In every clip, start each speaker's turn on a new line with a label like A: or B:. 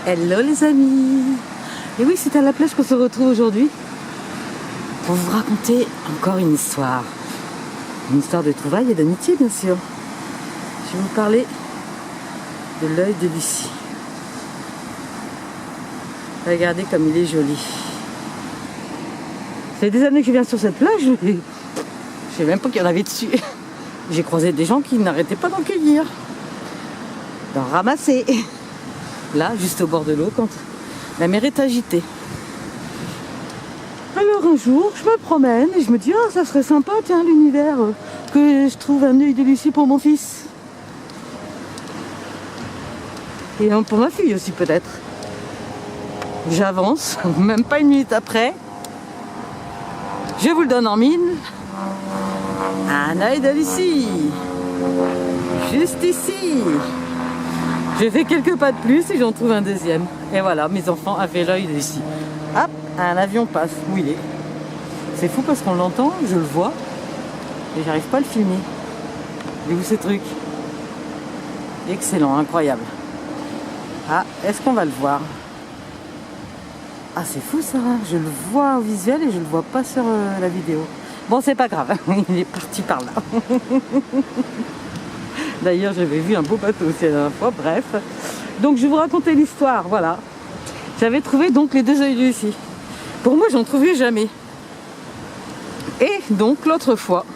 A: Hello les amis. Et oui, c'est à la plage qu'on se retrouve aujourd'hui pour vous raconter encore une histoire. Une histoire de trouvailles et d'amitié bien sûr. Je vais vous parler de l'œil de Lucie. Regardez comme il est joli. Ça fait des années que je viens sur cette plage. Je ne sais même pas qu'il y en avait dessus. J'ai croisé des gens qui n'arrêtaient pas d'en cueillir, d'en ramasser. Là, juste au bord de l'eau, quand la mer est agitée. Alors un jour, je me promène et je me dis, oh, ça serait sympa, tiens, l'univers, que je trouve un œil de Lucie pour mon fils. Et pour ma fille aussi peut-être. J'avance, même pas une minute après. Je vous le donne en mine. Un œil de Lucie. Juste ici. Je fais quelques pas de plus et j'en trouve un deuxième. Et voilà, mes enfants avaient l'œil de Lucie. Hop, un avion passe. Où il est? C'est fou parce qu'on l'entend, je le vois. Et j'arrive pas à le filmer. Et où ce truc? Excellent, incroyable. Ah, est-ce qu'on va le voir? Ah, c'est fou ça. Je le vois au visuel et je le vois pas sur la vidéo. Bon, c'est pas grave. Il est parti par là. D'ailleurs, j'avais vu un beau bateau aussi la dernière fois, bref. Donc, je vais vous raconter l'histoire, voilà. J'avais trouvé donc les deux œils de Lucie. Pour moi, j'en trouvais jamais. Et donc, l'autre fois,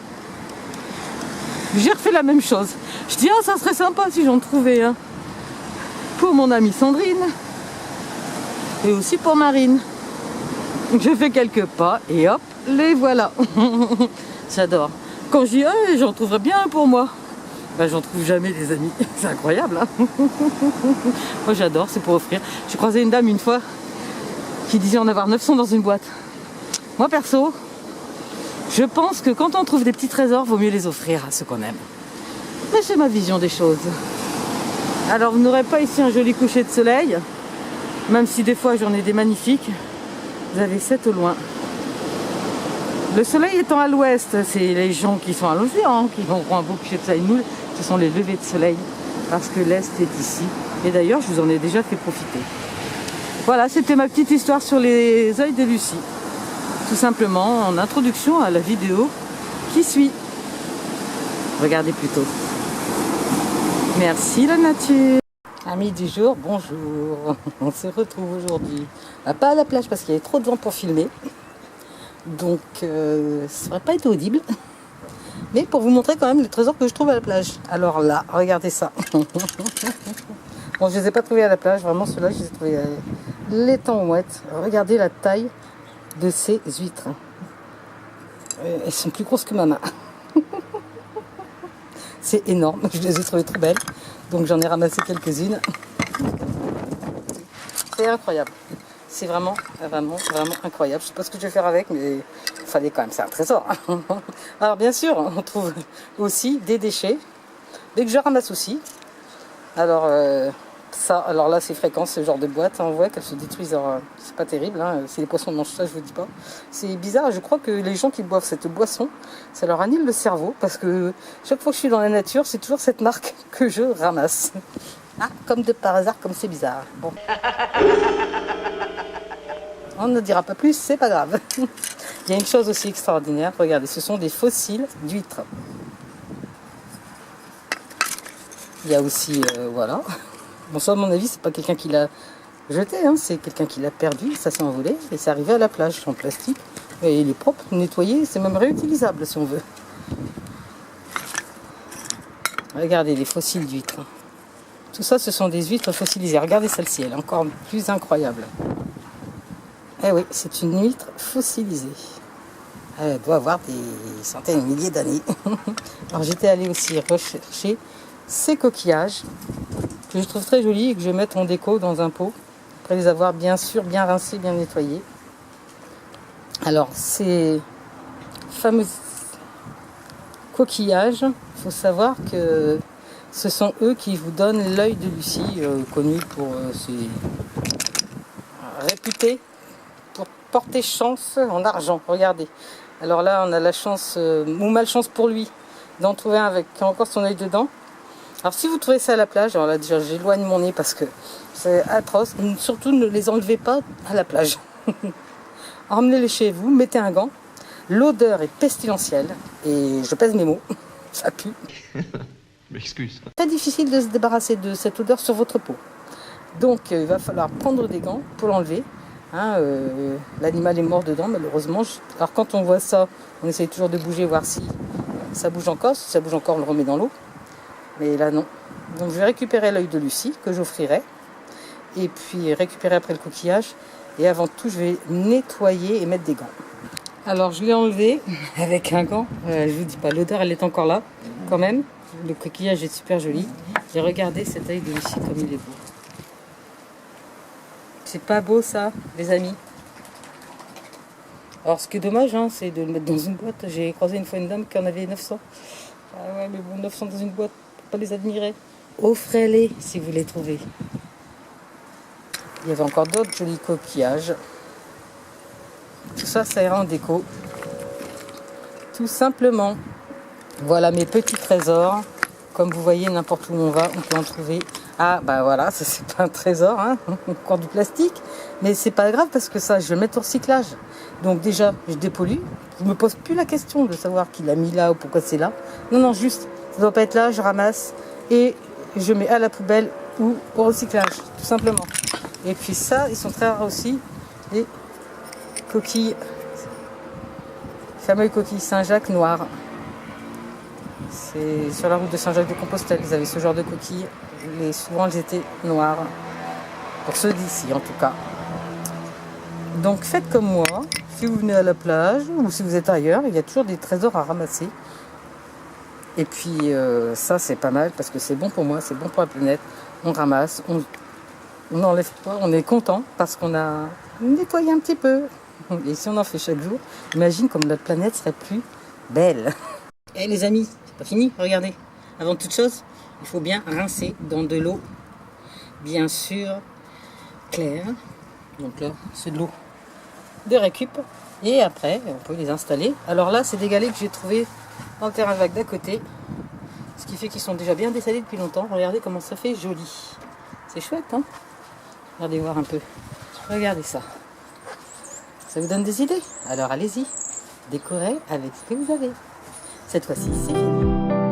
A: j'ai refait la même chose. Je dis, ah, ça serait sympa si j'en trouvais un. Pour mon amie Sandrine. Et aussi pour Marine. Je fais quelques pas et hop, les voilà. J'adore. Quand je dis, ah, j'en trouverais bien un pour moi. Ben, j'en trouve jamais les amis, c'est incroyable hein. Moi j'adore, c'est pour offrir. J'ai croisé une dame une fois qui disait en avoir 900 dans une boîte. Moi perso, je pense que quand on trouve des petits trésors, vaut mieux les offrir à ceux qu'on aime. Mais c'est ma vision des choses. Alors vous n'aurez pas ici un joli coucher de soleil, même si des fois j'en ai des magnifiques. Vous avez 7 au loin. Le soleil étant à l'ouest, c'est les gens qui sont à l'océan qui vont prendre un beau coucher de soleil. Nous, ce sont les levées de soleil, parce que l'est est ici. Et d'ailleurs, je vous en ai déjà fait profiter. Voilà, c'était ma petite histoire sur les œils de Lucie. Tout simplement, en introduction à la vidéo qui suit. Regardez plutôt. Merci la nature. Amis du jour, bonjour. On se retrouve aujourd'hui. Pas à la plage parce qu'il y avait trop de vent pour filmer. Donc, ça n'aurait pas été audible. Mais pour vous montrer quand même les trésors que je trouve à la plage. Alors là, regardez ça. Bon, je ne les ai pas trouvés à la plage. Vraiment, ceux-là, je les ai trouvés les temps mouettes. Regardez la taille de ces huîtres. Elles sont plus grosses que ma main. C'est énorme. Je les ai trouvées trop belles. Donc, j'en ai ramassé quelques-unes. C'est incroyable. C'est vraiment incroyable. Je ne sais pas ce que je vais faire avec, mais il fallait quand même. C'est un trésor. Alors bien sûr, on trouve aussi des déchets. Dès que je ramasse aussi. Alors alors là, c'est fréquent ce genre de boîte. On voit qu'elles se détruisent. C'est pas terrible. Hein. Si les poissons mangent ça, je vous dis pas. C'est bizarre. Je crois que les gens qui boivent cette boisson, ça leur annule le cerveau parce que chaque fois que je suis dans la nature, c'est toujours cette marque que je ramasse. Ah, comme de par hasard, comme c'est bizarre. Bon. On ne dira pas plus, c'est pas grave. Il y a une chose aussi extraordinaire, regardez, ce sont des fossiles d'huîtres. Il y a aussi, voilà. Bon, ça, à mon avis, c'est pas quelqu'un qui l'a jeté, hein, c'est quelqu'un qui l'a perdu, ça s'est envolé, et c'est arrivé à la plage en plastique. Et il est propre, nettoyé, c'est même réutilisable si on veut. Regardez les fossiles d'huîtres. Tout ça, ce sont des huîtres fossilisées. Regardez celle-ci, elle est encore plus incroyable. Eh oui, c'est une huître fossilisée. Elle doit avoir des centaines de milliers d'années. Alors j'étais allée aussi rechercher ces coquillages que je trouve très jolis et que je vais mettre en déco dans un pot après les avoir bien sûr bien rincés, bien nettoyés. Alors ces fameux coquillages, il faut savoir que ce sont eux qui vous donnent l'œil de Lucie, connu pour ses réputés pour porter chance en argent. Regardez. Alors là, on a la chance, ou malchance pour lui, d'en trouver un avec encore son œil dedans. Alors si vous trouvez ça à la plage, alors là déjà j'éloigne mon nez parce que c'est atroce. Surtout ne les enlevez pas à la plage. Emmenez-les chez vous, mettez un gant. L'odeur est pestilentielle et je pèse mes mots, ça pue.
B: M'excuse.
A: Très difficile de se débarrasser de cette odeur sur votre peau. Donc il va falloir prendre des gants pour l'enlever. Hein, l'animal est mort dedans malheureusement. Alors quand on voit ça, on essaye toujours de bouger, voir si ça bouge encore. Si ça bouge encore, on le remet dans l'eau. Mais là non. Donc je vais récupérer l'œil de Lucie que j'offrirai. Et puis récupérer après le coquillage. Et avant tout, je vais nettoyer et mettre des gants. Alors je l'ai enlevé avec un gant. Je vous dis pas, l'odeur elle est encore là quand même. Le coquillage est super joli. Et regardez cet œil de Lucie comme il est beau. C'est pas beau ça, les amis. Alors ce qui est dommage, hein, c'est de le mettre dans une boîte. J'ai croisé une fois une dame qui en avait 900. Ah ouais, mais bon, 900 dans une boîte, faut pas les admirer. Offrez-les si vous les trouvez. Il y avait encore d'autres jolis coquillages. Tout ça, ça ira en déco. Tout simplement. Voilà mes petits trésors. Comme vous voyez, n'importe où on va, on peut en trouver. Ah, bah voilà, ça c'est pas un trésor, hein, encore du plastique. Mais c'est pas grave parce que ça, je vais le mettre au recyclage. Donc déjà, je dépollue. Je me pose plus la question de savoir qui l'a mis là ou pourquoi c'est là. Non, non, juste, ça doit pas être là, je ramasse et je mets à la poubelle ou au recyclage, tout simplement. Et puis ça, ils sont très rares aussi, les coquilles, fameuses coquilles Saint-Jacques noires. C'est sur la route de Saint-Jacques-de-Compostelle, ils avaient ce genre de coquilles, et souvent elles étaient noires, pour ceux d'ici en tout cas. Donc faites comme moi, si vous venez à la plage ou si vous êtes ailleurs, il y a toujours des trésors à ramasser. Et puis ça c'est pas mal parce que c'est bon pour moi, c'est bon pour la planète. On ramasse, on n'enlève pas, on est content parce qu'on a nettoyé un petit peu. Et si on en fait chaque jour, imagine comme la planète serait plus belle. Eh les amis, c'est pas fini, regardez. Avant toute chose, il faut bien rincer dans de l'eau, bien sûr, claire. Donc là, c'est de l'eau de récup. Et après, on peut les installer. Alors là, c'est des galets que j'ai trouvés dans le terrain vague d'à côté. Ce qui fait qu'ils sont déjà bien dessalés depuis longtemps. Regardez comment ça fait joli. C'est chouette, hein? Regardez voir un peu. Regardez ça. Ça vous donne des idées? Alors allez-y, décorez avec ce que vous avez. Cette fois-ci, c'est fini.